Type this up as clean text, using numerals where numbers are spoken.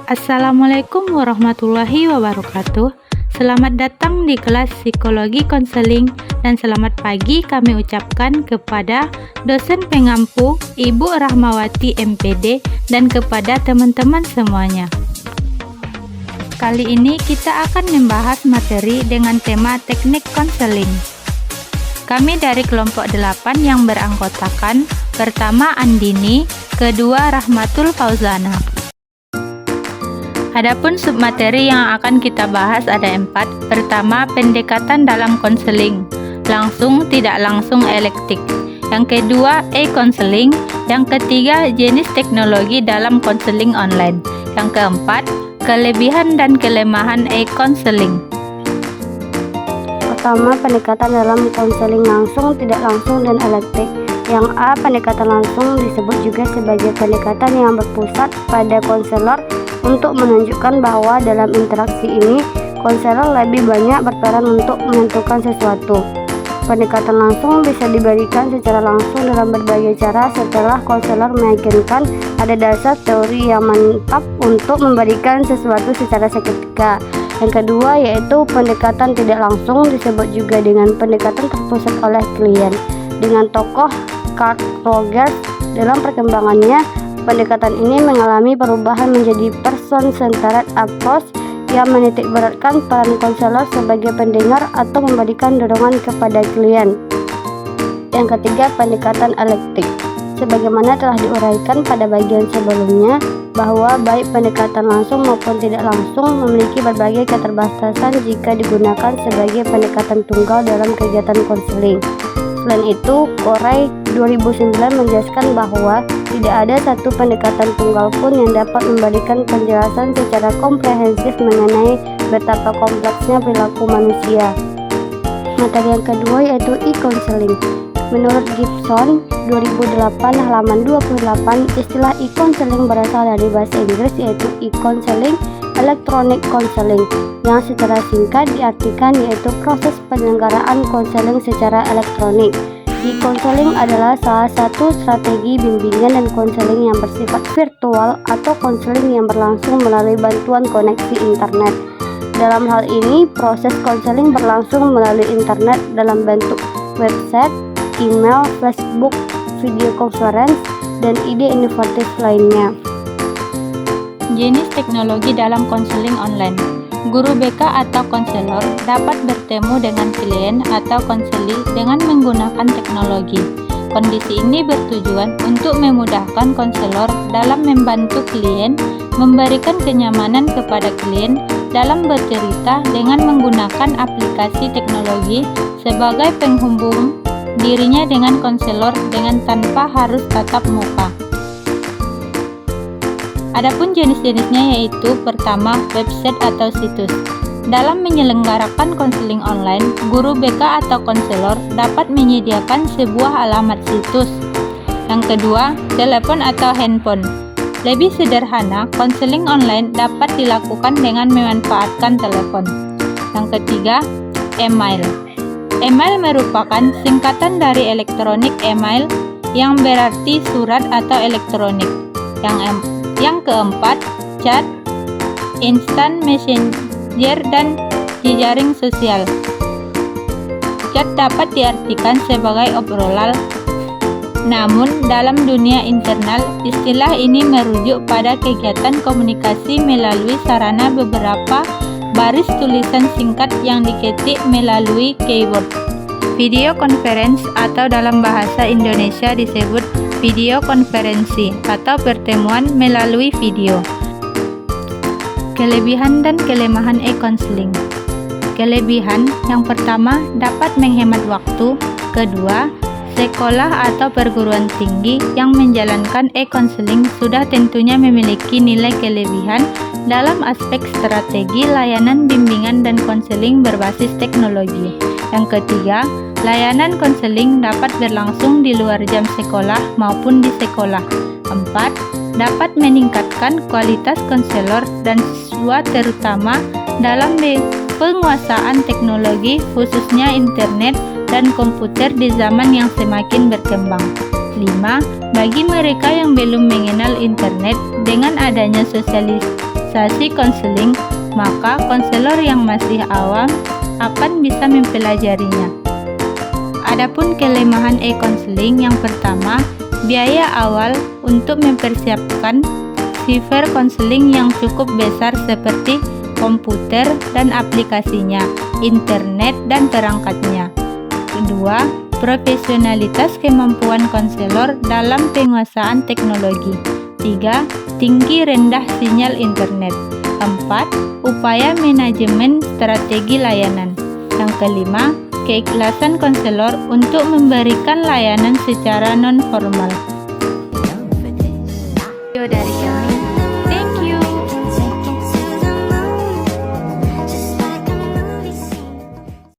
Assalamualaikum warahmatullahi wabarakatuh. Selamat datang di kelas psikologi konseling dan selamat pagi kami ucapkan kepada dosen pengampu Ibu Rahmawati MPD dan kepada teman-teman semuanya. Kali ini kita akan membahas materi dengan tema teknik konseling. Kami dari kelompok 8 yang beranggotakan pertama Andini, kedua Rahmatul Fauzana. Adapun submateri yang akan kita bahas ada 4. Pertama, pendekatan dalam konseling, langsung tidak langsung elektik. Yang kedua, e-konseling. Yang ketiga, jenis teknologi dalam konseling online. Yang keempat, kelebihan dan kelemahan e-konseling. Pertama, pendekatan dalam konseling langsung, tidak langsung, dan elektik. Yang A, pendekatan langsung disebut juga sebagai pendekatan yang berpusat pada konselor untuk menunjukkan bahwa dalam interaksi ini, konselor lebih banyak berperan untuk menentukan sesuatu. Pendekatan langsung bisa diberikan secara langsung dalam berbagai cara setelah konselor meyakinkan ada dasar teori yang mantap untuk memberikan sesuatu secara seketika. Yang kedua yaitu pendekatan tidak langsung, disebut juga dengan pendekatan terpusat oleh klien. Dengan tokoh Carl Rogers dalam perkembangannya, pendekatan ini mengalami perubahan menjadi person-centered approach yang menitikberatkan peran konselor sebagai pendengar atau memberikan dorongan kepada klien. Yang ketiga, pendekatan elektik. Sebagaimana telah diuraikan pada bagian sebelumnya, bahwa baik pendekatan langsung maupun tidak langsung memiliki berbagai keterbatasan jika digunakan sebagai pendekatan tunggal dalam kegiatan konseling. Selain itu, Corey 2009 menjelaskan bahwa tidak ada satu pendekatan tunggal pun yang dapat memberikan penjelasan secara komprehensif mengenai betapa kompleksnya perilaku manusia. Materi yang kedua yaitu e-counseling. Menurut Gibson 2008 halaman 28, istilah e-counseling berasal dari bahasa Inggris yaitu e-counseling, electronic counseling, yang secara singkat diartikan yaitu proses penyelenggaraan konseling secara elektronik. E-counseling adalah salah satu strategi bimbingan dan konseling yang bersifat virtual atau konseling yang berlangsung melalui bantuan koneksi internet. Dalam hal ini, proses konseling berlangsung melalui internet dalam bentuk website, email, Facebook, video conference, dan ide inovatif lainnya. Jenis teknologi dalam konseling online. Guru BK atau konselor dapat bertemu dengan klien atau konseli dengan menggunakan teknologi. Kondisi ini bertujuan untuk memudahkan konselor dalam membantu klien, memberikan kenyamanan kepada klien dalam bercerita dengan menggunakan aplikasi teknologi sebagai penghubung dirinya dengan konselor dengan tanpa harus tatap muka. Adapun jenis-jenisnya yaitu pertama, website atau situs. Dalam menyelenggarakan konseling online, guru BK atau konselor dapat menyediakan sebuah alamat situs. Yang kedua, telepon atau handphone. Lebih sederhana, konseling online dapat dilakukan dengan memanfaatkan telepon. Yang ketiga, email. Email merupakan singkatan dari elektronik email yang berarti surat atau elektronik. Yang keempat, chat, instant messenger, dan jejaring sosial. Chat dapat diartikan sebagai obrolan, namun dalam dunia internal, istilah ini merujuk pada kegiatan komunikasi melalui sarana beberapa baris tulisan singkat yang diketik melalui keyboard. Video conference atau dalam bahasa Indonesia disebut video konferensi atau pertemuan melalui video. Kelebihan dan kelemahan e-counseling. Kelebihan yang pertama dapat menghemat waktu. Kedua, sekolah atau perguruan tinggi yang menjalankan e-counseling sudah tentunya memiliki nilai kelebihan dalam aspek strategi layanan bimbingan dan konseling berbasis teknologi. Yang ketiga, layanan konseling dapat berlangsung di luar jam sekolah maupun di sekolah. 4. Dapat meningkatkan kualitas konselor dan siswa terutama dalam penguasaan teknologi khususnya internet dan komputer di zaman yang semakin berkembang. 5. Bagi mereka yang belum mengenal internet, dengan adanya spesialisasi konseling, maka konselor yang masih awam akan bisa mempelajarinya. Adapun kelemahan e-konseling yang pertama, biaya awal untuk mempersiapkan sifar konseling yang cukup besar seperti komputer dan aplikasinya, internet dan perangkatnya. Kedua, profesionalitas kemampuan konselor dalam penguasaan teknologi. 3. Tinggi rendah sinyal internet. 4. Upaya manajemen strategi layanan. Yang kelima, keikhlasan konselor untuk memberikan layanan secara non-formal. Dari